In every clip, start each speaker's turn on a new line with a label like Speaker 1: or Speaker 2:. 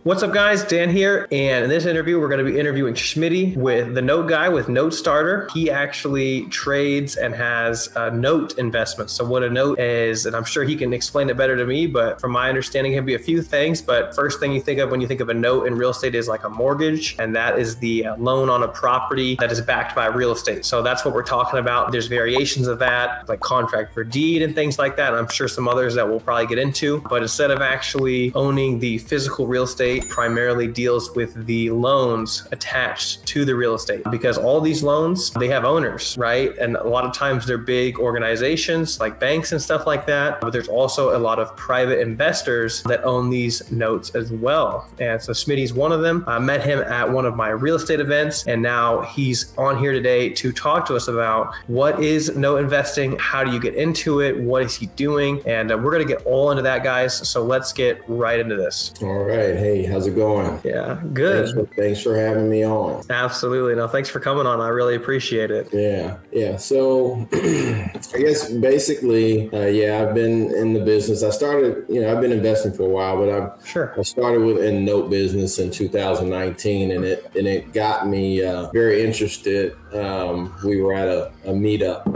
Speaker 1: What's up, guys? Dan here, and in this interview, we're going to be interviewing Schmitty with the Note Guy with Note Starter. He actually trades and has note investments. So what a note is, and I'm sure he can explain it better to me, but from my understanding, it can be a few things. But first thing you think of when you think of a note in real estate is like a mortgage, and that is the loan on a property that is backed by real estate. So that's what we're talking about. There's variations of that, like contract for deed and things like that. And I'm sure some others that we'll probably get into. But instead of actually owning the physical real estate, primarily deals with the loans attached to the real estate, because all these loans, they have owners, right? And a lot of times they're big organizations like banks and stuff like that, but there's also a lot of private investors that own these notes as well. And so Smitty's one of them. I met him at one of my real estate events, and now he's on here today to talk to us about what is note investing, how do you get into it, what is he doing, and we're going to get all into that, guys. So let's get right into this.
Speaker 2: All right. Hey, how's it going?
Speaker 1: Yeah, good.
Speaker 2: Thanks for having me on.
Speaker 1: Absolutely. No, thanks for coming on. I really appreciate it.
Speaker 2: Yeah. So I guess basically, I've been in the business. I started, I've been investing for a while, but I started in note business in 2019, and it got me very interested. We were at a meetup,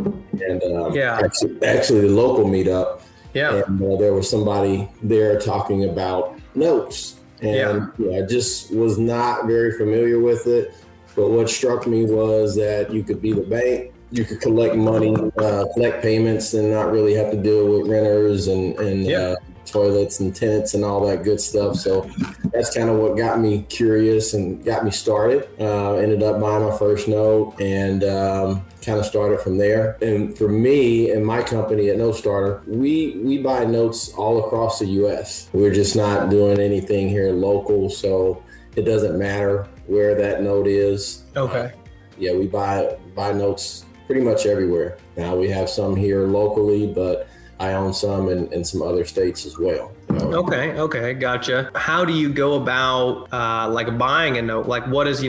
Speaker 2: and actually the local meetup. Yeah. And there was somebody there talking about notes. And I just was not very familiar with it. But what struck me was that you could be the bank, you could collect money, collect payments, and not really have to deal with renters and toilets and tenants and all that good stuff. So that's kind of what got me curious and got me started. Ended up buying my first note and kind of started from there. And for me and my company at Note Starter, we buy notes all across the U.S. We're just not doing anything here local, so it doesn't matter where that note is. Okay. We buy notes pretty much everywhere. Now we have some here locally, but I own some in some other states as well.
Speaker 1: Okay, gotcha. How do you go about like buying a note? Like what is, I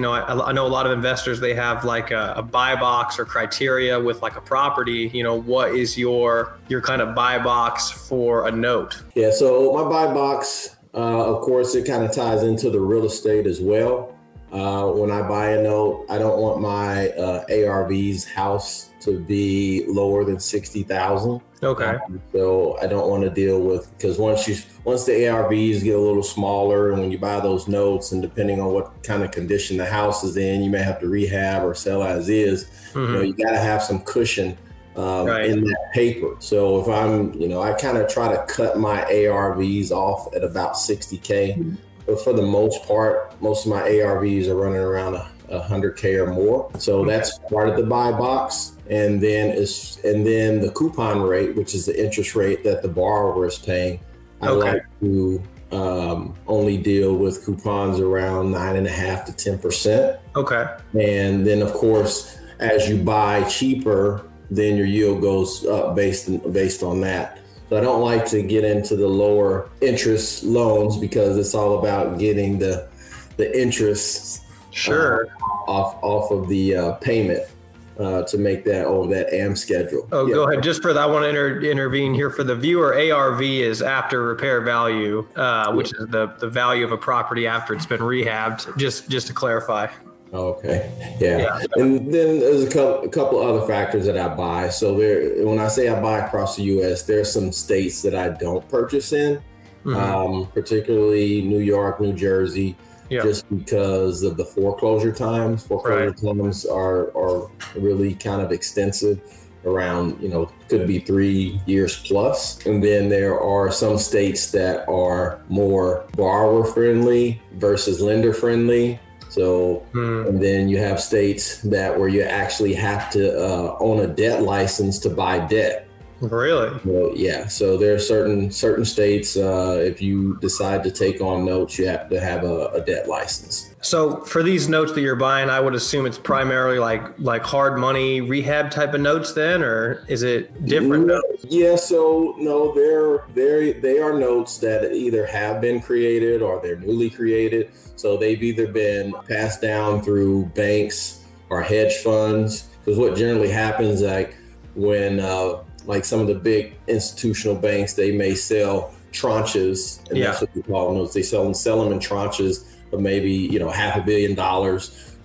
Speaker 1: know a lot of investors, they have like a buy box or criteria with like a property. What is your kind of buy box for a note?
Speaker 2: Yeah, so my buy box, of course, it kind of ties into the real estate as well. When I buy a note, I don't want my ARV's house to be lower than 60,000. Okay. So I don't want to deal with, because once the ARVs get a little smaller, and when you buy those notes, and depending on what kind of condition the house is in, you may have to rehab or sell as is. Mm-hmm. You got to have some cushion in that paper. So if I'm, I kind of try to cut my ARVs off at about 60K. Mm-hmm. But for the most part, most of my ARVs are running around 100K or more. So that's part of the buy box. And then the coupon rate, which is the interest rate that the borrower is paying. I like to only deal with coupons around 9.5% to 10%. Okay. And then of course, as you buy cheaper, then your yield goes up based on that. So I don't like to get into the lower interest loans, because it's all about getting the interest off of the payment to make that over that AM schedule.
Speaker 1: Go ahead. Just for that, I want to intervene here for the viewer. ARV is after repair value, which is the value of a property after it's been rehabbed. Just to clarify.
Speaker 2: Okay. Yeah. And then there's a couple other factors that I buy. So when I say I buy across the U.S., there's some states that I don't purchase in, particularly New York, New Jersey, just because of the foreclosure times. Foreclosure times are really kind of extensive, around, could be 3 years plus. And then there are some states that are more borrower friendly versus lender friendly. So, and then you have states where you actually have to own a debt license to buy debt.
Speaker 1: Really?
Speaker 2: Well, yeah. So there are certain states, if you decide to take on notes, you have to have a debt license.
Speaker 1: So for these notes that you're buying, I would assume it's primarily like hard money rehab type of notes then, or is it different notes?
Speaker 2: Yeah. So no, they are notes that either have been created or they're newly created. So they've either been passed down through banks or hedge funds. Because what generally happens, like when like some of the big institutional banks, they may sell tranches, and that's what we call notes. They sell them in tranches of maybe, you know, $500 million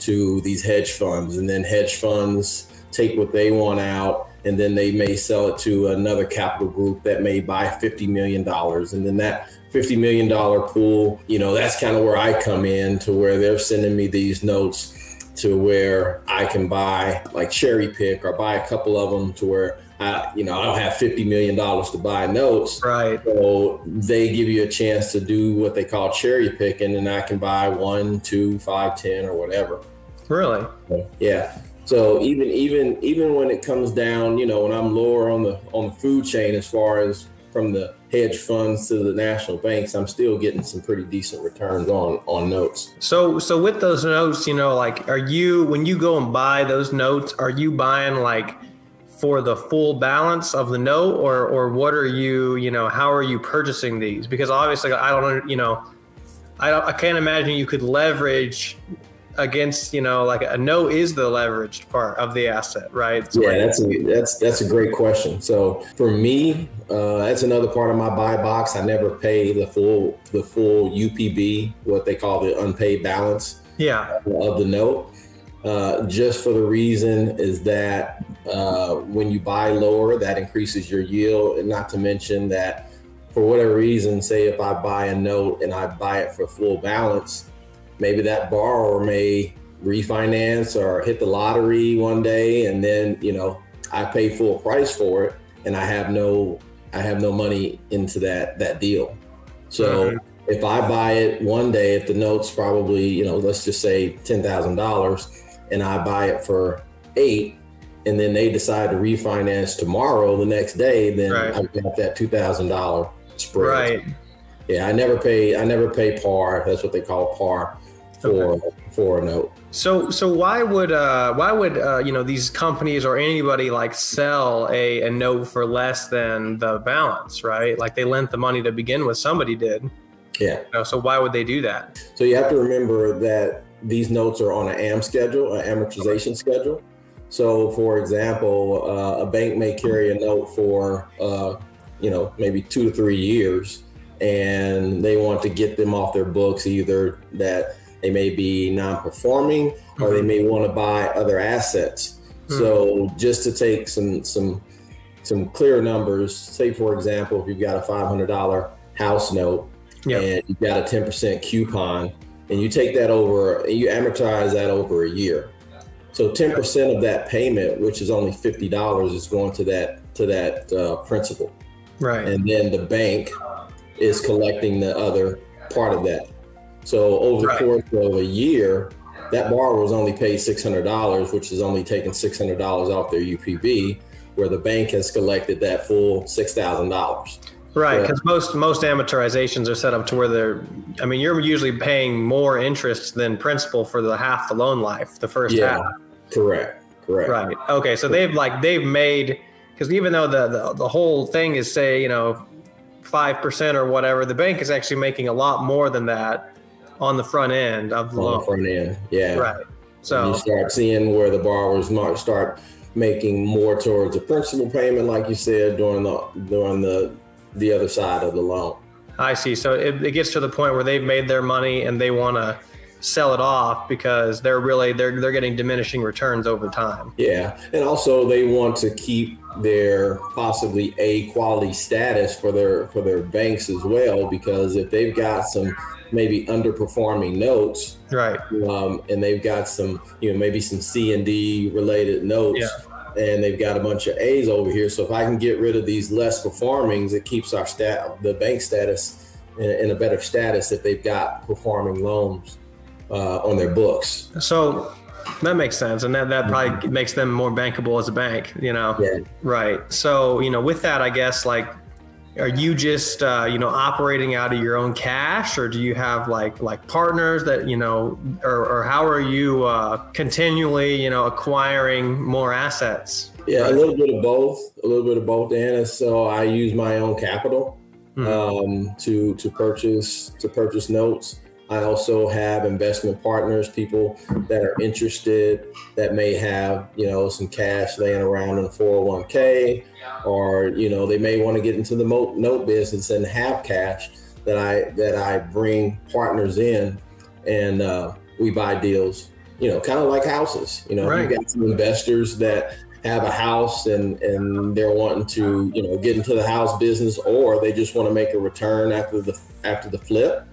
Speaker 2: to these hedge funds, and then hedge funds take what they want out, and then they may sell it to another capital group that may buy $50 million. And then that $50 million pool, you know, that's kind of where I come in, to where they're sending me these notes to where I can buy, like, cherry pick or buy a couple of them, to where I don't have $50 million to buy notes.
Speaker 1: Right.
Speaker 2: So they give you a chance to do what they call cherry picking, and I can buy 1, 2, 5, 10, or whatever.
Speaker 1: Really?
Speaker 2: Yeah. So even when it comes down, you know, when I'm lower on the food chain, as far as from the hedge funds to the national banks, I'm still getting some pretty decent returns on notes.
Speaker 1: So with those notes, you know, like, when you go and buy those notes, are you buying like for the full balance of the note, or what are you know, how are you purchasing these? Because obviously I can't imagine you could leverage against, you know, like a note is the leveraged part of the asset, right? So
Speaker 2: yeah, that's a great question. So for me, that's another part of my buy box. I never pay the full UPB, what they call the unpaid balance of the note, just for the reason is that when you buy lower, that increases your yield, and not to mention that for whatever reason, say if I buy a note and I buy it for full balance, maybe that borrower may refinance or hit the lottery one day, and then, you know, I pay full price for it, and I have no money into that deal. So if I buy it one day, if the note's probably, you know, let's just say $10,000, and I buy it for $8,000, and then they decide to refinance tomorrow, the next day, then I've got that $2,000 spread. Right. Yeah, I never pay par. That's what they call par for a note.
Speaker 1: So why would you know, these companies or anybody like sell a note for less than the balance, right? Like, they lent the money to begin with, somebody did.
Speaker 2: Yeah.
Speaker 1: You know, so why would they do that?
Speaker 2: So you have to remember that these notes are on an AM schedule, an amortization schedule. So for example, a bank may carry a note for you know, maybe 2 to 3 years, and they want to get them off their books, either that they may be non-performing or they may want to buy other assets. So just to take some clear numbers, say for example, if you've got a $500 house note and you've got a 10% coupon, and you take that over and you amortize that over a year. So 10% of that payment, which is only $50, is going to that principal. Right. And then the bank is collecting the other part of that. So over the course of a year, that borrower was only paid $600, which is only taking $600 off their UPB, where the bank has collected that full $6,000.
Speaker 1: Right, because most amortizations are set up to where you're usually paying more interest than principal for half the loan life, the first half.
Speaker 2: Correct.
Speaker 1: Right. Okay, so they've made, because even though the whole thing is, say, you know, 5% or whatever, the bank is actually making a lot more than that on the front end of the loan. On the front end, yeah. Right. So
Speaker 2: you start seeing where the borrowers might start making more towards the principal payment, like you said, during the other side of the loan.
Speaker 1: I see. So it gets to the point where they've made their money and they want to sell it off because they're getting diminishing returns over time.
Speaker 2: Yeah, and also they want to keep their possibly A quality status for their banks as well, because if they've got some maybe underperforming notes, right, and they've got some, you know, maybe some C and D related notes, and they've got a bunch of A's over here. So if I can get rid of these less performings, it keeps the bank status in a better status if they've got performing loans on their books.
Speaker 1: So that makes sense, and that probably makes them more bankable as a bank, you know. Right. So, you know, with that, I guess, like, are you just you know, operating out of your own cash, or do you have like partners that, you know, or how are you continually, you know, acquiring more assets?
Speaker 2: Yeah, a little bit of both, Anna. So I use my own capital to purchase notes. I also have investment partners, people that are interested, that may have, some cash laying around in a 401k, or, they may want to get into the note business and have cash that I bring partners in, and we buy deals, kind of like houses.
Speaker 1: Right.
Speaker 2: You've got some investors that have a house and they're wanting to, get into the house business, or they just want to make a return after the flip.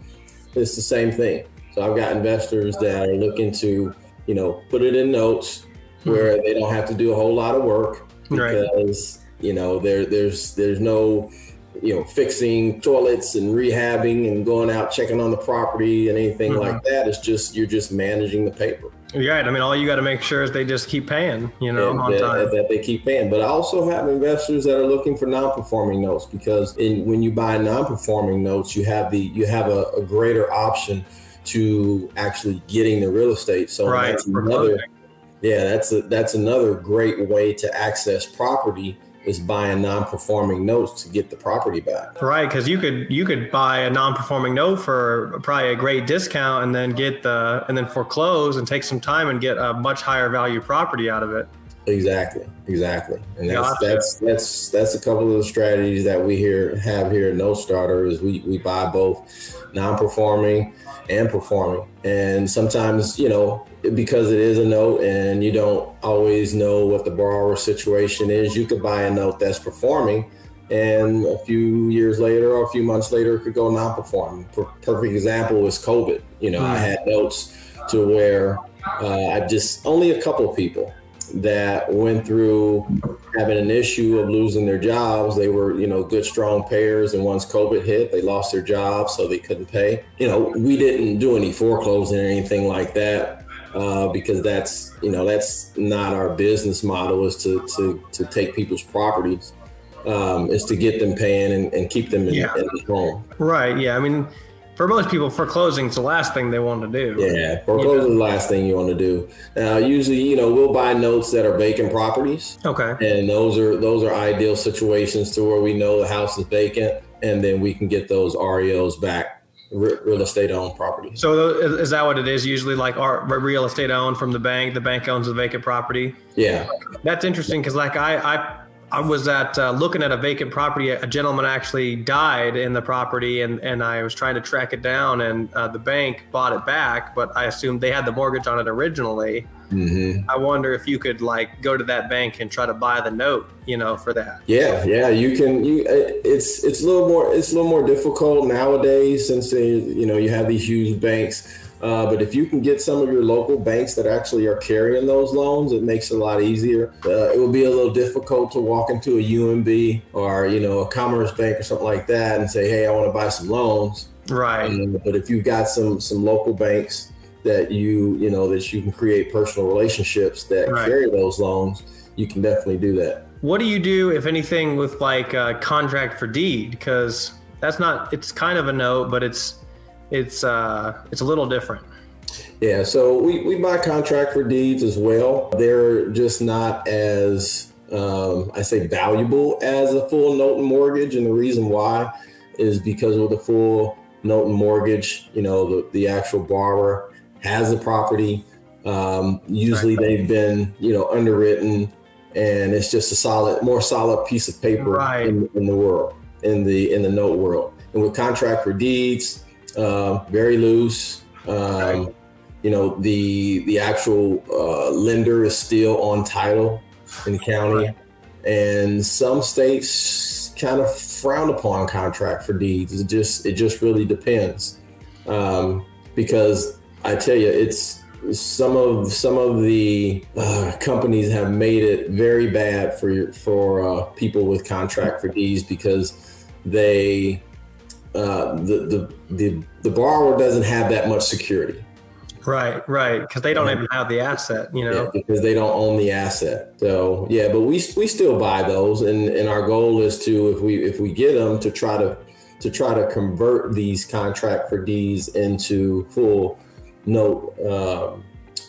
Speaker 2: It's the same thing. So I've got investors that are looking to, put it in notes where they don't have to do a whole lot of work, because, there's no, fixing toilets and rehabbing and going out checking on the property and anything like that. It's just, you're just managing the paper.
Speaker 1: Right. I mean, all you got to make sure is they just keep paying, on time.
Speaker 2: That they keep paying. But I also have investors that are looking for non-performing notes, because when you buy non-performing notes, you have a greater option to actually getting the real estate. So that's another great way to access property, is buying non-performing notes to get the property back.
Speaker 1: Right, because you could buy a non-performing note for probably a great discount, and then and then foreclose and take some time and get a much higher value property out of it.
Speaker 2: Exactly. And that's a couple of the strategies that we have here at Note Starter. Is we buy both non-performing and performing, and sometimes because it is a note and you don't always know what the borrower situation is, you could buy a note that's performing, and a few years later or a few months later, it could go non-performing. Perfect example is COVID. I had notes to where only a couple of people that went through having an issue of losing their jobs. They were, good, strong payers. And once COVID hit, they lost their jobs, so they couldn't pay. We didn't do any foreclosing or anything like that, because that's not our business model, is to take people's properties, is to get them paying and keep them in the home.
Speaker 1: Right. Yeah. I mean, for most people, foreclosing is the last thing they want to do.
Speaker 2: Yeah, foreclosing is the last thing you want to do. Now, usually, we'll buy notes that are vacant properties. Okay. And those are ideal situations to where we know the house is vacant, and then we can get those REOs back, real estate owned property.
Speaker 1: So is that what it is? Usually, like our real estate owned from the bank owns the vacant property.
Speaker 2: Yeah.
Speaker 1: That's interesting, because like I was looking at a vacant property. A gentleman actually died in the property, and I was trying to track it down, and the bank bought it back, but I assumed they had the mortgage on it originally. Mm-hmm. I wonder if you could go to that bank and try to buy the note, for that.
Speaker 2: Yeah, you can. It's a little more difficult nowadays, since you have these huge banks. But if you can get some of your local banks that actually are carrying those loans, it makes it a lot easier. It will be a little difficult to walk into a UMB or, a Commerce Bank or something like that and say, hey, I want to buy some loans. Right. But if you've got some local banks that you can create personal relationships that carry those loans, you can definitely do that.
Speaker 1: What do you do, if anything, with contract for deed? Because it's kind of a note, but it's a little different.
Speaker 2: Yeah, so we buy contract for deeds as well. They're just not as, I say, valuable as a full note and mortgage. And the reason why is because with a full note and mortgage, the actual borrower has the property. Usually they've been, underwritten, and it's just more solid piece of paper in the world, in the note world. And with contract for deeds, very loose. The actual lender is still on title in the county, and some states kind of frown upon contract for deeds. It just really depends, because I tell you, it's some of the companies have made it very bad for people with contract for deeds, because they the borrower doesn't have that much security. Right. Because they don't even have the asset, Yeah, because they don't own the asset. So yeah, but we still buy those, and our goal is to, if we get them, to try to convert these contract for deeds into full note,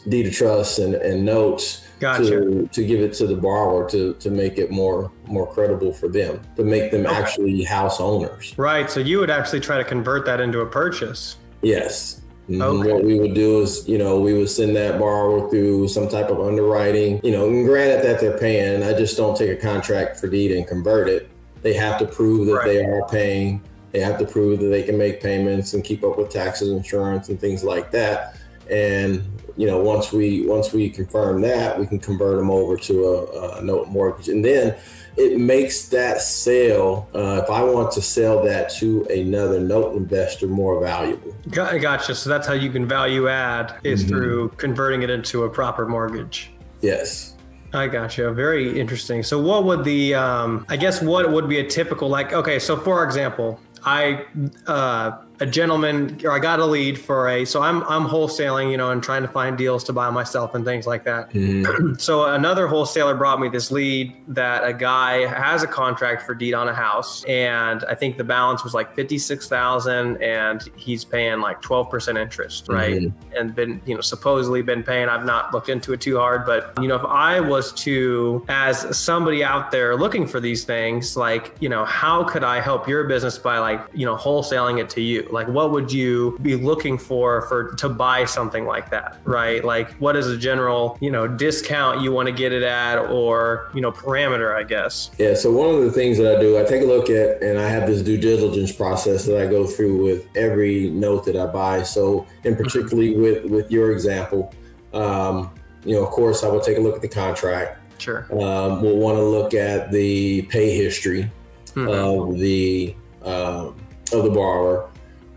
Speaker 2: deed of trust and notes. Gotcha. To give it to the borrower to make it more credible for them, to make them actually house owners.
Speaker 1: Right. So you would actually try to convert that into a purchase.
Speaker 2: Yes.
Speaker 1: Okay.
Speaker 2: What we would do is, we would send that borrower through some type of underwriting, and granted that they're paying, I just don't take a contract for deed and convert it. They have to prove that they are paying. They have to prove that they can make payments and keep up with taxes, insurance, and things like that. And, once we confirm that, we can convert them over to a note mortgage. And then it makes that sale, if I want to sell that to another note investor, more valuable.
Speaker 1: Gotcha. So that's how you can value add is through converting it into a proper mortgage.
Speaker 2: Yes.
Speaker 1: I gotcha. Very interesting. So what would the, I guess what would be a typical, okay, so for example, a gentleman, or I got a lead for so I'm wholesaling, and trying to find deals to buy myself and things like that. So another wholesaler brought me this lead that a guy has a contract for deed on a house, and I think the balance was like $56,000, and he's paying like 12% interest, right? And been, supposedly been paying. I've not looked into it too hard, but if I was to, as somebody out there looking for these things, how could I help your business by wholesaling it to you? Like, what would you be looking for to buy something like that, right? Like, what is a general, discount you want to get it at, or, parameter, I guess?
Speaker 2: Yeah. So one of the things that I do, I take a look at, and I have this due diligence process that I go through with every note that I buy. So in particularly with your example, of course, I would take a look at the contract.
Speaker 1: Sure.
Speaker 2: We'll want to look at the pay history of the borrower.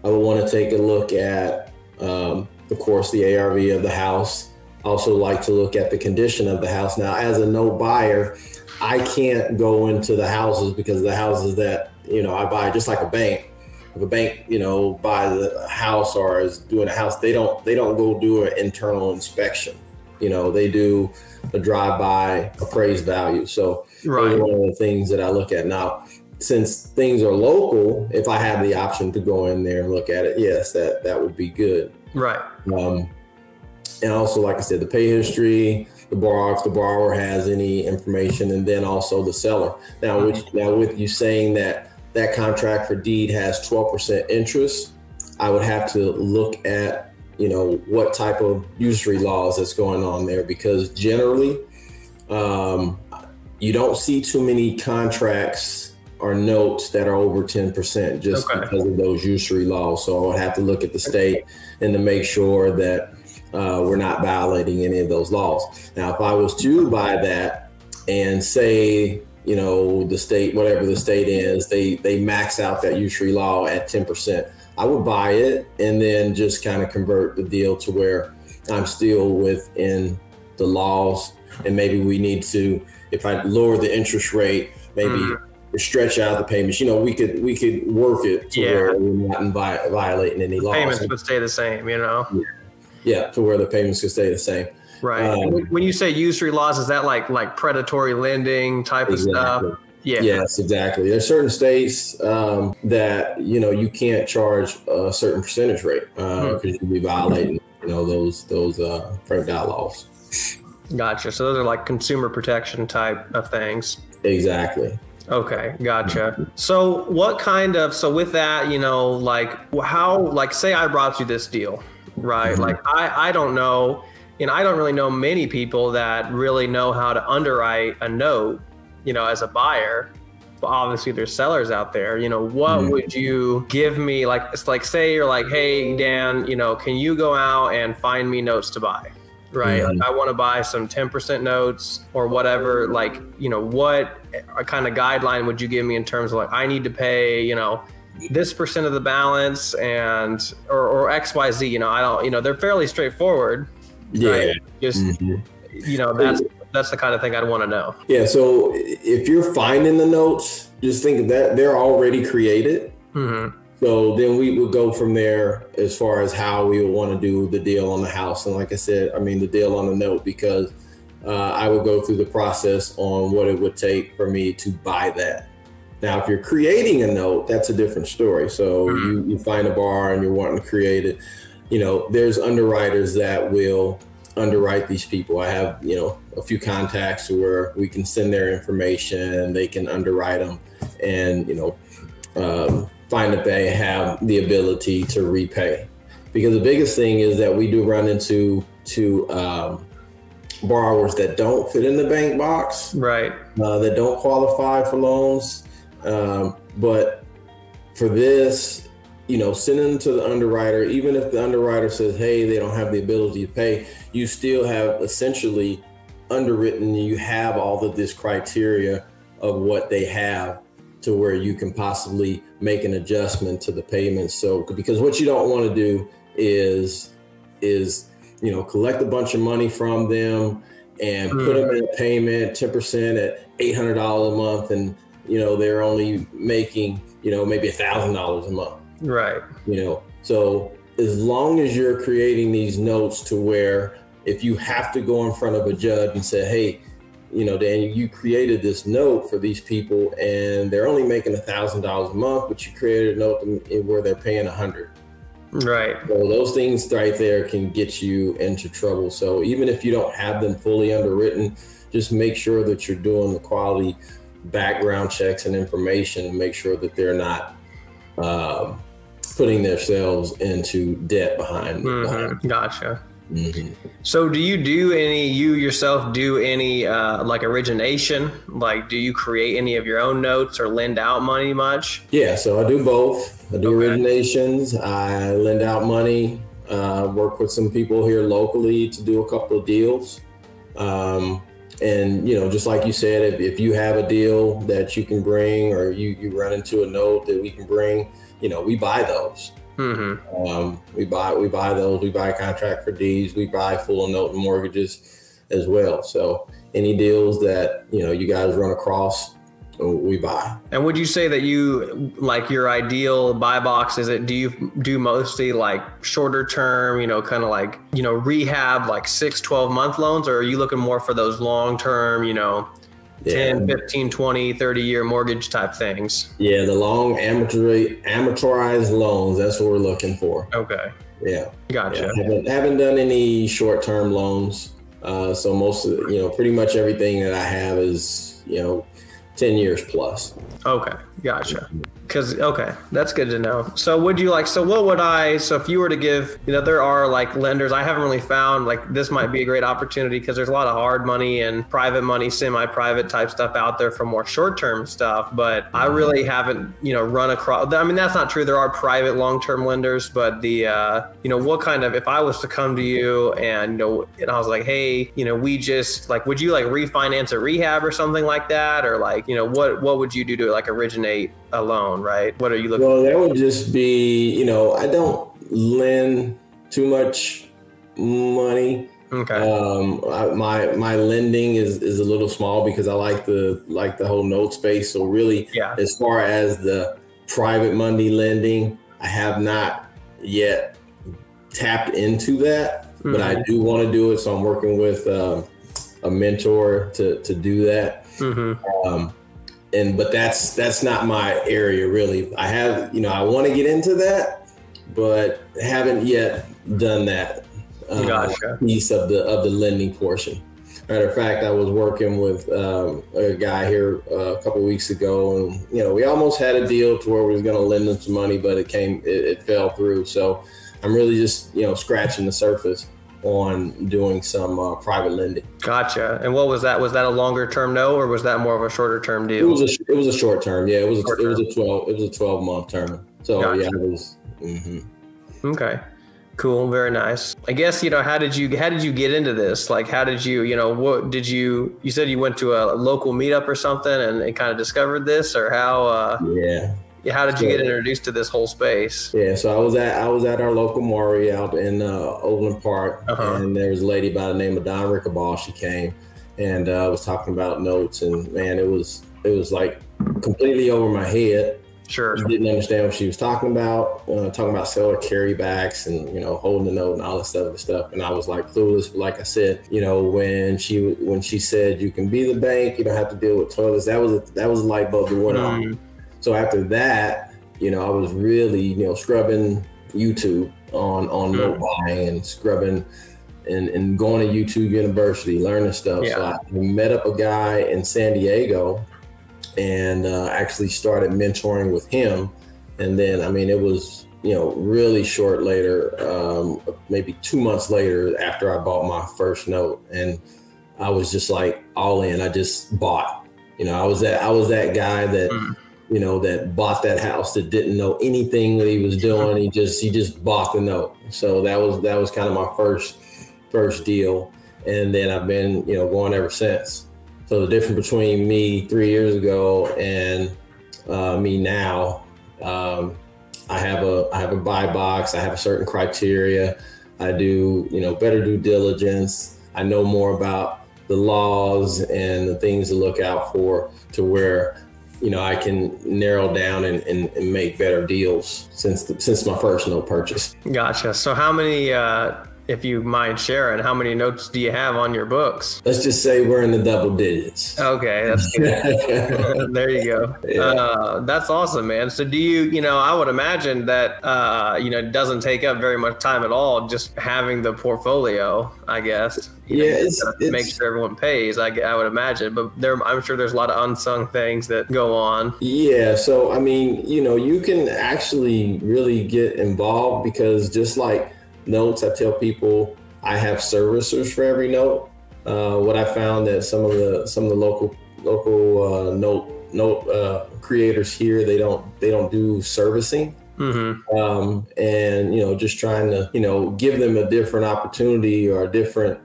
Speaker 2: I would want to take a look at, of course, the ARV of the house. I also like to look at the condition of the house. Now, as a note buyer, I can't go into the houses, because the houses that, I buy, just like a bank, if a bank, buys a house or is doing a house, they don't go do an internal inspection. They do a drive-by appraised value. So those are one of the things that I look at. Now, since things are local, if I have the option to go in there and look at it, yes, that would be good.
Speaker 1: Right.
Speaker 2: And also, like I said, the pay history, the borrower, if the borrower has any information, and then also the seller. Now, with you saying that contract for deed has 12% interest, I would have to look at, what type of usury laws that's going on there, because generally, you don't see too many contracts or notes that are over 10% just because of those usury laws. So I would have to look at the state and to make sure that we're not violating any of those laws. Now, if I was to buy that and say, the state, whatever the state is, they max out that usury law at 10%, I would buy it and then just kind of convert the deal to where I'm still within the laws. And maybe we need to, if I lower the interest rate, maybe stretch out the payments. We could work it to where we're not violating any laws.
Speaker 1: Payments would stay the same,
Speaker 2: Yeah, to where the payments could stay the same.
Speaker 1: Right. When you say usury laws, is that like predatory lending type of stuff? Yeah. Yes,
Speaker 2: exactly. There's certain states that you can't charge a certain percentage rate because you'll be violating those Frank Dot laws.
Speaker 1: Gotcha. So those are like consumer protection type of things.
Speaker 2: Exactly.
Speaker 1: Okay, gotcha. So what kind of, so with that, say I brought you this deal, right? Like I don't know, I don't really know many people that really know how to underwrite a note, as a buyer. But obviously there's sellers out there, what would you give me? It's like, say you're like, hey, Dan, can you go out and find me notes to buy? Right. Like I want to buy some 10% notes or whatever, what kind of guideline would you give me in terms of I need to pay, this percent of the balance and, or XYZ, I don't, they're fairly straightforward.
Speaker 2: Yeah.
Speaker 1: Right? Just, that's the kind of thing I'd want to know.
Speaker 2: Yeah. So if you're finding the notes, just think that they're already created. So then we would go from there as far as how we would want to do the deal on the house. And like I said, the deal on the note, because I would go through the process on what it would take for me to buy that. Now, if you're creating a note, that's a different story. So you find a bar and you're wanting to create it. There's underwriters that will underwrite these people. I have, a few contacts where we can send their information and they can underwrite them and, find that they have the ability to repay. because the biggest thing is that we do run into borrowers that don't fit in the bank box,
Speaker 1: right?
Speaker 2: That don't qualify for loans. But for this, send them to the underwriter. Even if the underwriter says, hey, they don't have the ability to pay, you still have essentially underwritten. You have all of this criteria of what they have to where you can possibly make an adjustment to the payments. So, because what you don't want to do is collect a bunch of money from them and put them in a payment 10% at $800 a month, and they're only making maybe $1,000 a month.
Speaker 1: Right.
Speaker 2: So as long as you're creating these notes to where if you have to go in front of a judge and say, hey, Daniel, you created this note for these people and they're only making $1,000 a month, but you created a note where they're paying $100.
Speaker 1: Right.
Speaker 2: So those things right there can get you into trouble. So even if you don't have them fully underwritten, just make sure that you're doing the quality background checks and information, and make sure that they're not putting themselves into debt behind.
Speaker 1: Gotcha. So do you yourself do any like origination? Like, do you create any of your own notes or lend out money much?
Speaker 2: Yeah, so I do both. I do originations. I lend out money, work with some people here locally to do a couple of deals. And, just like you said, if you have a deal that you can bring, or you run into a note that we can bring, we buy those. We buy those. We buy contract for deeds. We buy full note and mortgages as well. So any deals that, you guys run across, we buy. And
Speaker 1: would you say that you, like, your ideal buy box, do you do mostly like shorter term, kind of like, rehab, like 6-12 month loans, or are you looking more for those long term, 10, 15, 20, 30-year mortgage type things? Yeah,
Speaker 2: the long amortized loans, that's what we're looking for.
Speaker 1: Okay.
Speaker 2: Yeah.
Speaker 1: Gotcha.
Speaker 2: Yeah, haven't done any short-term loans. So most of, pretty much everything that I have is, 10 years plus.
Speaker 1: Okay. Gotcha. Okay, that's good to know. So if you were to give, there are like lenders, I haven't really found, like, this might be a great opportunity because there's a lot of hard money and private money, semi-private type stuff out there for more short-term stuff, but I really haven't, run across, I mean, that's not true. There are private long-term lenders, but what kind of, if I was to come to you and, and I was like, hey, we just, like, would you like refinance a rehab or something like that? Or like, what would you do to like originate a loan, right? What are you looking for?
Speaker 2: Well, that would just be, I don't lend too much money.
Speaker 1: Okay.
Speaker 2: My lending is a little small because I like the whole note space. So really, as far as the private money lending, I have not yet tapped into that, but I do want to do it. So I'm working with a mentor to do that. But that's not my area really. I have, I want to get into that, but haven't yet done that piece of the lending portion. Matter of fact, I was working with a guy here a couple of weeks ago, and we almost had a deal to where we was going to lend him some money, but it fell through. So I'm really just scratching the surface on doing some private lending.
Speaker 1: Gotcha. And what was that? Was that a longer term note, or was that more of a shorter term deal?
Speaker 2: It was a short term. Yeah, it was a 12-month term. So
Speaker 1: gotcha.
Speaker 2: Yeah, it was.
Speaker 1: Okay. Cool. Very nice. I guess, how did you get into this? Like, how did you, you said you went to a local meetup or something and kind of discovered this, or how? How did you get introduced to this whole space?
Speaker 2: Yeah, so I was at our local Maury out in Overland Park, and there was a lady by the name of Don Rickaball. She came and was talking about notes, and man, it was like completely over my head.
Speaker 1: Sure.
Speaker 2: I didn't understand what she was talking about seller carrybacks and holding the note and all this other stuff, and I was like clueless. But like I said, when she said you can be the bank, you don't have to deal with toilets. That was a light bulb that went on. So after that, I was really, scrubbing YouTube on note buying and scrubbing and going to YouTube University, learning stuff.
Speaker 1: Yeah.
Speaker 2: So I met up a guy in San Diego and actually started mentoring with him. And then, it was really short later, maybe 2 months later after I bought my first note, and I was just like all in. I just bought. I was that guy that that bought that house that didn't know anything that he was doing. He just bought the note. So that was kind of my first deal, and then I've been going ever since. So the difference between me 3 years ago and me now, I have a buy box. I have a certain criteria. I do better due diligence. I know more about the laws and the things to look out for, to where I can narrow down and make better deals since my first note purchase.
Speaker 1: Gotcha. So how many, if you mind sharing, how many notes do you have on your books?
Speaker 2: Let's just say we're in the double digits.
Speaker 1: Okay, that's good. There you go. Yeah. That's awesome, man. So do you, I would imagine that, it doesn't take up very much time at all, just having the portfolio, I guess. It makes sure everyone pays, I would imagine. But I'm sure there's a lot of unsung things that go on.
Speaker 2: Yeah. So, I mean, you can actually really get involved, because just like notes, I tell people I have servicers for every note. What I found that some of the local note creators here, they don't do servicing. Mm-hmm. And just trying to give them a different opportunity or a different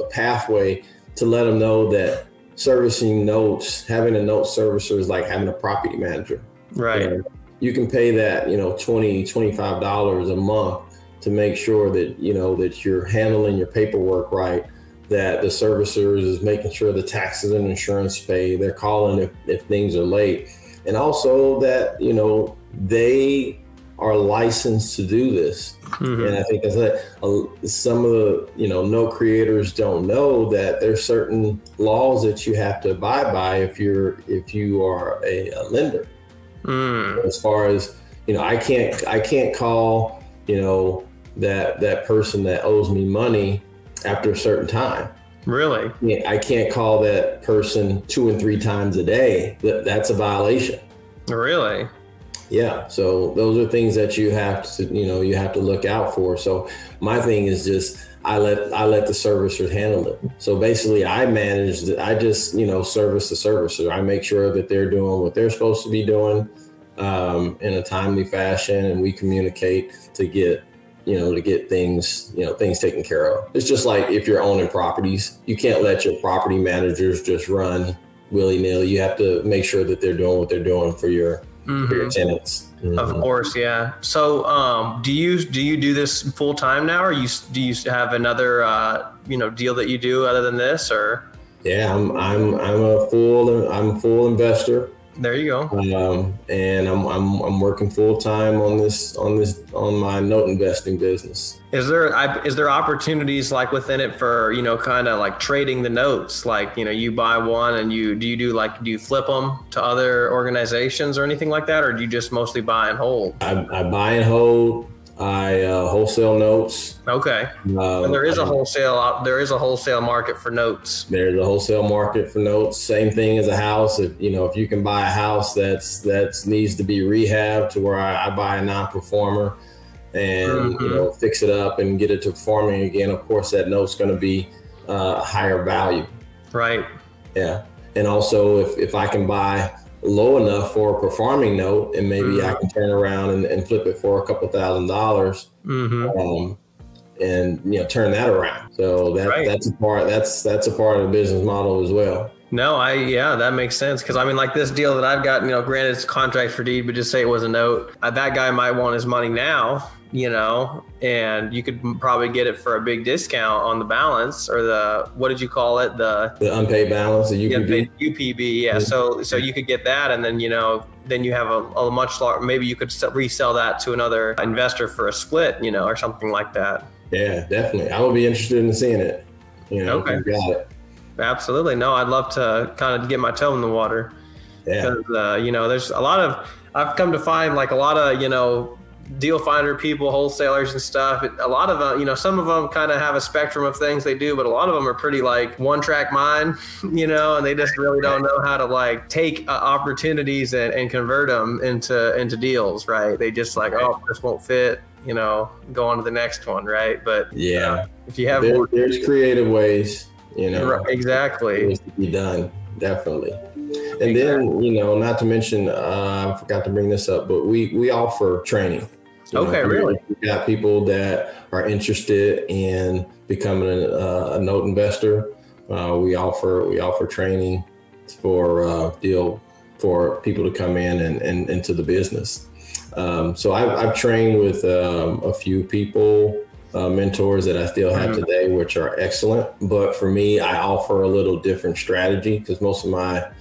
Speaker 2: pathway to let them know that servicing notes, having a note servicer is like having a property manager.
Speaker 1: Right.
Speaker 2: You can pay that $25 a month to make sure that that you're handling your paperwork right, that the servicer is making sure the taxes and insurance pay, they're calling if things are late, and also that they are licensed to do this. Mm-hmm. And I think some of the note creators don't know that there's certain laws that you have to abide by if you are a lender. As far as I can't call that person that owes me money after a certain time.
Speaker 1: Really?
Speaker 2: I can't call that person 2 and 3 times a day. That's a violation.
Speaker 1: Really?
Speaker 2: Yeah. So those are things that you have to look out for. So my thing is just I let the servicers handle it. So basically I just service the servicer. I make sure that they're doing what they're supposed to be doing in a timely fashion, and we communicate to get things taken care of. It's just like if you're owning properties, you can't let your property managers just run willy-nilly. You have to make sure that they're doing what they're doing for your tenants. Mm-hmm.
Speaker 1: Of course, yeah. So, do you do this full time now, or do you have another deal that you do other than this, or? Yeah,
Speaker 2: I'm a full investor.
Speaker 1: There you go.
Speaker 2: And I'm working full time on my note investing business.
Speaker 1: Is there opportunities like within it for kind of like trading the notes? Like you buy one and do you flip them to other organizations or anything like that, or do you just mostly buy and hold?
Speaker 2: I buy and hold. I wholesale notes.
Speaker 1: Okay. And there is a wholesale market for notes.
Speaker 2: There's a wholesale market for notes. Same thing as a house. If you can buy a house that needs to be rehabbed, to where I buy a non-performer and fix it up and get it to performing again. Of course, that note's going to be higher value.
Speaker 1: Right.
Speaker 2: Yeah. And also, if I can buy low enough for a performing note, and maybe I can turn around and flip it for a couple $1,000s, and turn that around. So that's a part of the business model as well.
Speaker 1: No, that makes sense. Because I mean, like this deal that I've got, granted it's contract for deed, but just say it was a note. That guy might want his money now, and you could probably get it for a big discount on the balance, or what did you call it? The
Speaker 2: unpaid balance, the UPB.
Speaker 1: UPB, yeah. So you could get that, and then then you have a much larger. Maybe you could resell that to another investor for a split, or something like that.
Speaker 2: Yeah, definitely. I would be interested in seeing it.
Speaker 1: Okay.
Speaker 2: If you got it.
Speaker 1: Absolutely. No, I'd love to kind of get my toe in the water. Yeah. Because, there's a lot of, I've come to find like a lot of, deal finder people, wholesalers and stuff. A lot of them, you know, some of them kind of have a spectrum of things they do, but a lot of them are pretty like one track mind, you know, and they just really don't know how to like take opportunities and convert them into deals, right? They just like, oh, this won't fit, you know, go on to the next one, right? But
Speaker 2: yeah,
Speaker 1: if you have
Speaker 2: there's creative ways, you know,
Speaker 1: right, exactly,
Speaker 2: ways to be done, definitely. And then, you know, not to mention, I forgot to bring this up, but we offer training.
Speaker 1: Okay, really?
Speaker 2: We got people that are interested in becoming a note investor. We offer training for people to come in and into the business. So I've trained with a few people, mentors that I still have today, which are excellent. But for me, I offer a little different strategy because most of my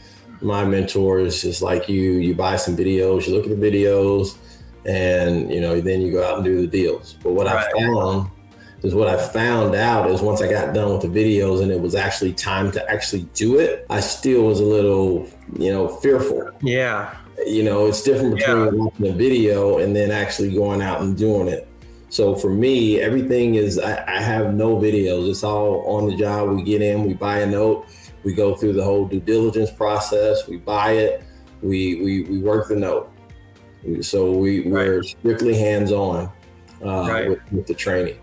Speaker 2: mentors is like you buy some videos, you look at the videos, and you know, then you go out and do the deals. But what I found out is once I got done with the videos and it was actually time to actually do it, I still was a little, you know, fearful.
Speaker 1: Yeah.
Speaker 2: You know, it's different between watching a video and then actually going out and doing it. So for me, everything is, I have no videos. It's all on the job. We get in, we buy a note, we go through the whole due diligence process, we buy it, we work the note. So we're strictly hands-on with the training.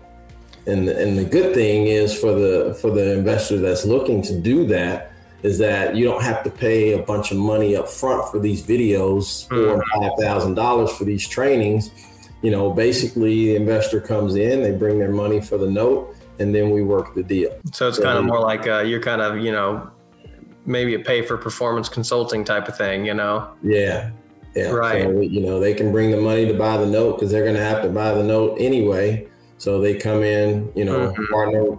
Speaker 2: And the good thing is for the investor that's looking to do that is that you don't have to pay a bunch of money up front for these videos, $4,000 and $5,000 for these trainings. You know, basically the investor comes in, they bring their money for the note, and then we work the deal.
Speaker 1: So it's kind of more like you're kind of, you know, maybe a pay for performance consulting type of thing, you know? Yeah.
Speaker 2: Right. So, you know, they can bring the money to buy the note because they're going to have to buy the note anyway. So they come in, you know,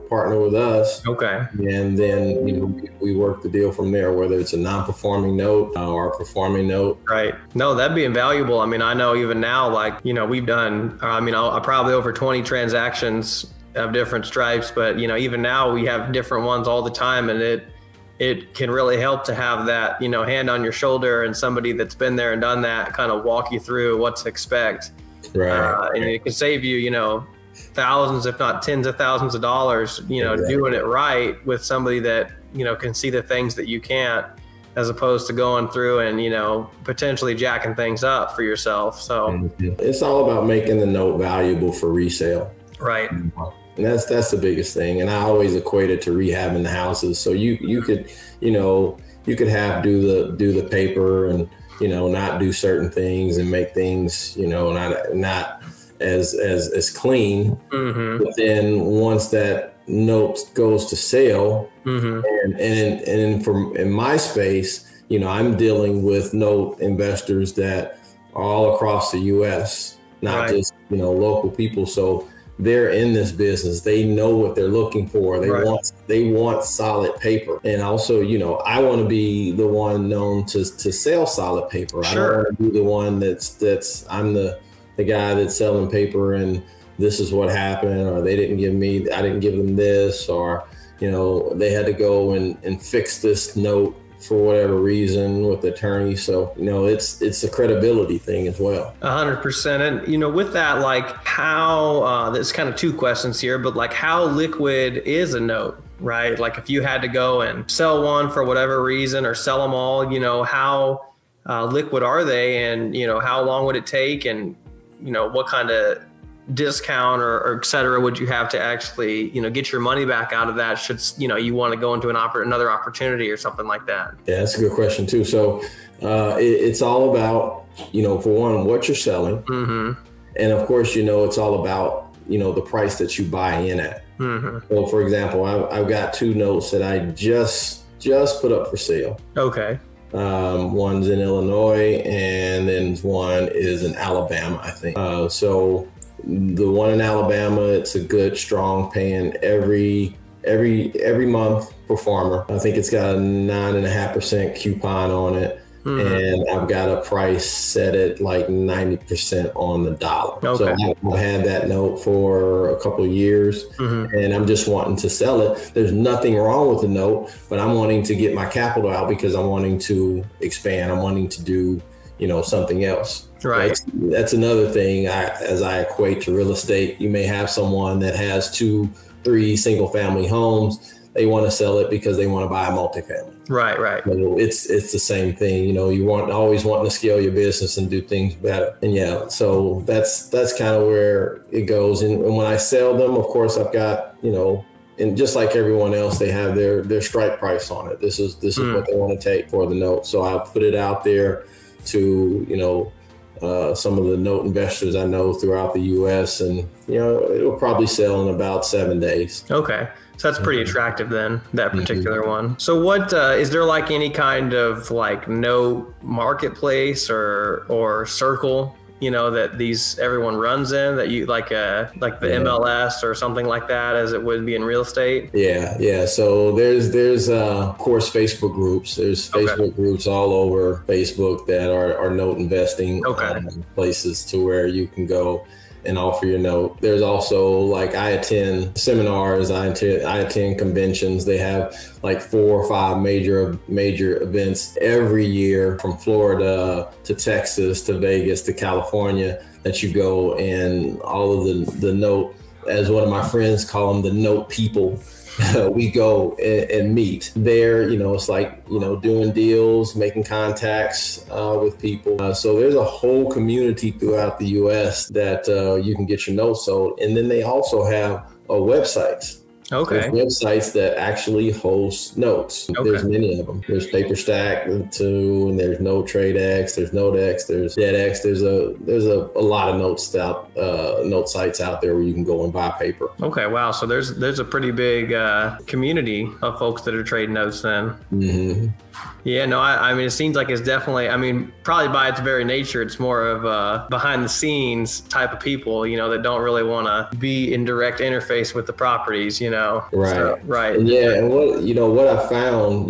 Speaker 2: partner with us. Okay. And then, you know, we work the deal from there, whether it's a non-performing note or a performing note.
Speaker 1: Right. No, that'd be invaluable. I mean, I know even now, like, you know, we've done, I probably over 20 transactions of different stripes, but, you know, even now we have different ones all the time, and it can really help to have that, you know, hand on your shoulder and somebody that's been there and done that kind of walk you through what to expect. Right. And it can save you, you know, thousands, if not tens of thousands of dollars, you know, doing it right with somebody that, you know, can see the things that you can't, as opposed to going through and, you know, potentially jacking things up for yourself. So
Speaker 2: it's all about making the note valuable for resale.
Speaker 1: Right.
Speaker 2: And that's the biggest thing. And I always equate it to rehabbing the houses. So you could, you know, you could do the paper and, you know, not do certain things and make things, you know, not as clean. But then once that note goes to sale, and in my space, you know, I'm dealing with note investors that are all across the US, not just, you know, local people. So they're in this business. They know what they're looking for. They want solid paper. And also, you know, I want to be the one known to sell solid paper. I don't want to be the one that's I'm the guy that's selling paper and this is what happened, or I didn't give them this, or, you know, they had to go and fix this note for whatever reason with the attorney. So, you know, it's a credibility thing as well.
Speaker 1: 100%. And, you know, with that, like how, there's kind of two questions here, but like how liquid is a note, right? Like if you had to go and sell one for whatever reason or sell them all, you know, how liquid are they? And, you know, how long would it take? And, you know, what kind of discount or et cetera would you have to actually, you know, get your money back out of that should, you know, you want to go into another opportunity or something like that?
Speaker 2: Yeah, that's a good question too. So it's all about, you know, for one, what you're selling. And of course, you know, it's all about, you know, the price that you buy in at. So for example, I've got two notes that I just put up for sale. Okay. One's in Illinois and then one is in Alabama, I think. So the one in Alabama, it's a good, strong paying every month performer. I think it's got a 9.5% coupon on it. And I've got a price set at like 90% on the dollar. Okay. So I've had that note for a couple of years and I'm just wanting to sell it. There's nothing wrong with the note, but I'm wanting to get my capital out because I'm wanting to expand. I'm wanting to do, something else.
Speaker 1: Right.
Speaker 2: That's another thing as I equate to real estate. You may have someone that has 2-3 single family homes. They want to sell it because they want to buy a multifamily.
Speaker 1: Right.
Speaker 2: So it's the same thing. You always wanting to scale your business and do things better. And so that's kind of where it goes. And when I sell them, of course, I've got, and just like everyone else, they have their strike price on it. This is what they want to take for the note. So I'll put it out there to, some of the note investors I know throughout the U.S. and, it'll probably sell in about 7 days.
Speaker 1: Okay. So that's pretty attractive then, that particular one. So what, is there like any kind of like note marketplace or circle, that everyone runs in, that you like the MLS or something like that, as it would be in real estate?
Speaker 2: Yeah. So there's of course Facebook groups. There's Facebook groups all over Facebook that are note investing places to where you can go and offer your note. There's also like I attend seminars, I attend conventions. They have like 4 or 5 major events every year, from Florida to Texas to Vegas to California, that you go, and all of the note, as one of my friends call them, the note people. We go and meet there. It's like, doing deals, making contacts with people. So there's a whole community throughout the U.S. that you can get your notes sold. And then they also have websites.
Speaker 1: Okay.
Speaker 2: There's websites that actually host notes. Okay. There's many of them. There's PaperStack too, and there's Note TradeX, there's NoteX, there's DebtX. There's a lot of note sites out there where you can go and buy paper. Okay,
Speaker 1: wow. So there's a pretty big community of folks that are trading notes then.
Speaker 2: Mm-hmm.
Speaker 1: Yeah, no, I mean, it seems like it's definitely, probably by its very nature, it's more of a behind the scenes type of people, that don't really want to be in direct interface with the properties,
Speaker 2: Right.
Speaker 1: So, right.
Speaker 2: And and what I found,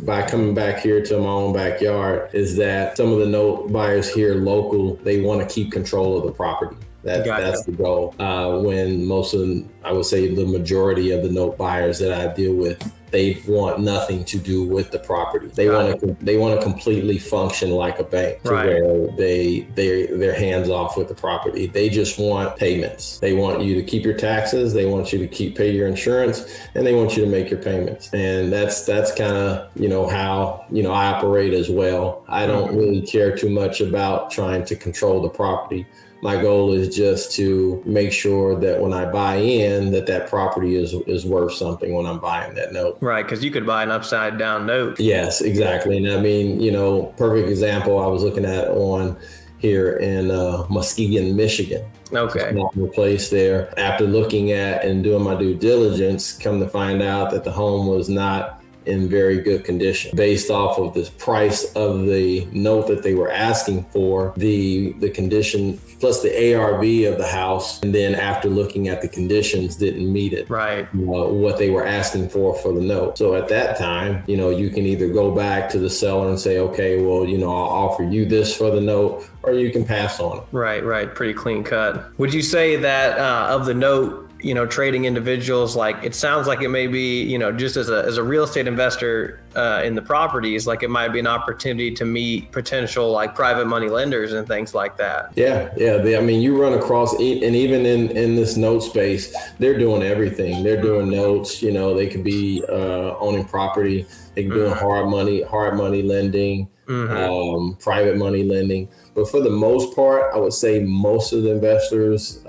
Speaker 2: by coming back here to my own backyard, is that some of the note buyers here local, they want to keep control of the property. That's the goal. When most of them, I would say the majority of the note buyers that I deal with, they want nothing to do with the property. They want to completely function like a bank, to where they're hands off with the property. They just want payments. They want you to keep your taxes. They want you to pay your insurance, and they want you to make your payments. And that's kind of how I operate as well. I don't really care too much about trying to control the property. My goal is just to make sure that when I buy in, that property is worth something when I'm buying that note.
Speaker 1: Right, because you could buy an upside down note.
Speaker 2: Yes, exactly. And perfect example I was looking at on here in Muskegon, Michigan.
Speaker 1: Okay.
Speaker 2: Small place there. After looking at and doing my due diligence, come to find out that the home was not in very good condition. Based off of the price of the note that they were asking for, the condition plus the ARV of the house, and then after looking at the conditions, didn't meet it.
Speaker 1: Right.
Speaker 2: What they were asking for the note. So at that time, you can either go back to the seller and say, okay, well, I'll offer you this for the note, or you can pass on it.
Speaker 1: Right. Pretty clean cut. Would you say that of the note, trading individuals, like it sounds like it may be, just as a real estate investor in the properties, like it might be an opportunity to meet potential like private money lenders and things like that.
Speaker 2: Yeah. You run across, and even in this note space, they're doing everything. They're doing notes, they could be owning property. They can be doing hard money lending, private money lending. But for the most part, I would say most of the investors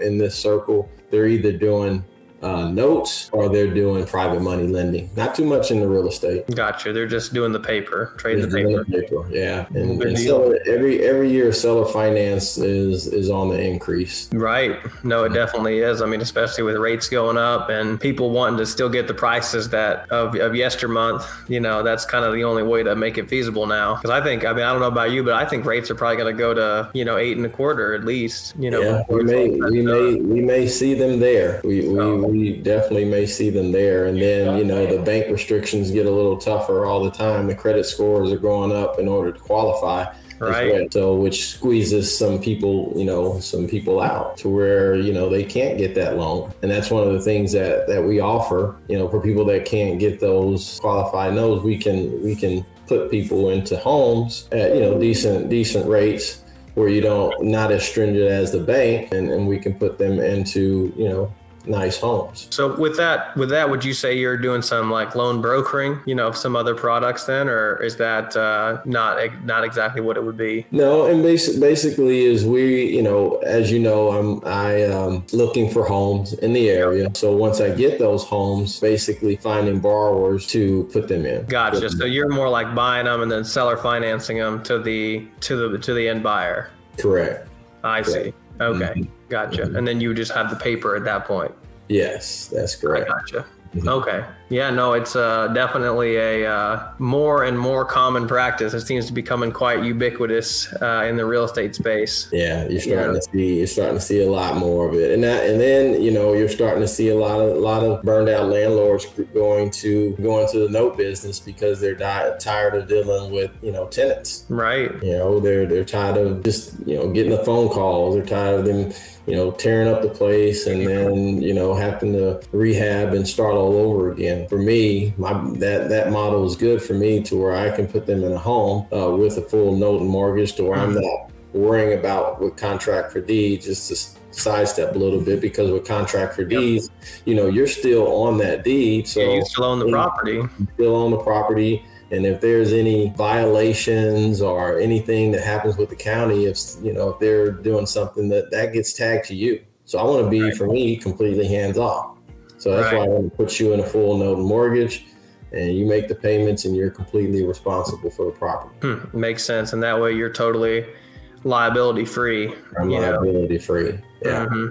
Speaker 2: in this circle, they're either doing notes or they're doing private money lending. Not too much in the real estate.
Speaker 1: Gotcha. They're just doing the paper, trading the paper.
Speaker 2: Yeah. And seller, every year seller finance is on the increase.
Speaker 1: Right. No, it definitely is. Especially with rates going up and people wanting to still get the prices that of yestermonth, that's kind of the only way to make it feasible now. Because I think, I don't know about you, but I think rates are probably going to go to, 8.25 at least,
Speaker 2: Yeah, we may see them there. We definitely may see them there. And then, the bank restrictions get a little tougher all the time. The credit scores are going up in order to qualify. Right. So, which squeezes some people out to where, they can't get that loan. And that's one of the things that we offer, for people that can't get those qualified notes. We can put people into homes at, decent rates where you not as stringent as the bank, and we can put them into, nice homes.
Speaker 1: So with that, would you say you're doing some like loan brokering, of some other products then, or is that not exactly what it would be?
Speaker 2: No, and basically is we, as you know, I looking for homes in the area. So once I get those homes, basically finding borrowers to put them in.
Speaker 1: Gotcha. So you're more like buying them and then seller financing them to the end buyer.
Speaker 2: Correct.
Speaker 1: I see. Okay. Mm-hmm. Gotcha. Mm-hmm. And then you just have the paper at that point.
Speaker 2: Yes, that's correct.
Speaker 1: I gotcha. Mm-hmm. Okay. Yeah, no, it's definitely a more and more common practice. It seems to be becoming quite ubiquitous in the real estate space.
Speaker 2: Yeah, you're starting to see a lot more of it, and then you're starting to see a lot of burned out landlords going to the note business because they're tired of dealing with tenants.
Speaker 1: Right.
Speaker 2: They're tired of just getting the phone calls. They're tired of them tearing up the place and then having to rehab and start all over again. For me, that model is good for me to where I can put them in a home with a full note and mortgage to where I'm not worrying about with contract for deed, just to sidestep a little bit, because with contract for deeds, you're still on that deed. So
Speaker 1: you still own the property.
Speaker 2: You still own the property. And if there's any violations or anything that happens with the county, if they're doing something that gets tagged to you. So I want to be, for me, completely hands off. So that's why I want to put you in a full note and mortgage, and you make the payments and you're completely responsible for the property.
Speaker 1: Makes sense. And that way you're totally liability free.
Speaker 2: I'm liability free. Yeah.
Speaker 1: Mm-hmm.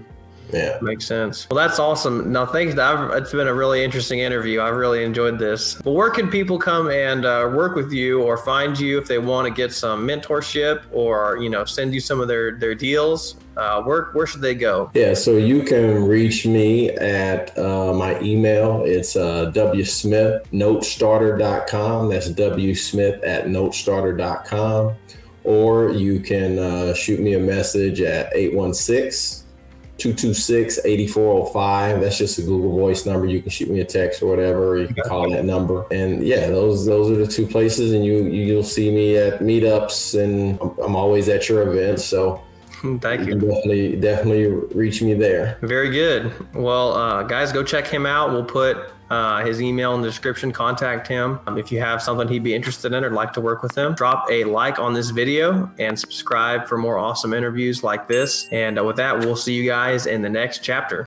Speaker 2: Yeah.
Speaker 1: Makes sense. Well, that's awesome. No, thanks. It's been a really interesting interview. I've really enjoyed this. Well, where can people come and work with you or find you if they want to get some mentorship or, send you some of their deals? Where should they go?
Speaker 2: Yeah, so you can reach me at my email. It's wsmith@notestarter.com. That's wsmith@notestarter.com. Or you can shoot me a message at 816-226-8405. That's just a Google Voice number. You can shoot me a text or whatever, or you can call that number. And yeah, those are the two places. And you'll see me at meetups, and I'm always at your events. So
Speaker 1: thank you.
Speaker 2: Definitely reach me there.
Speaker 1: Very good. Well, guys, go check him out. We'll put his email in the description. Contact him. If you have something he'd be interested in or like to work with him, drop a like on this video and subscribe for more awesome interviews like this. And with that, we'll see you guys in the next chapter.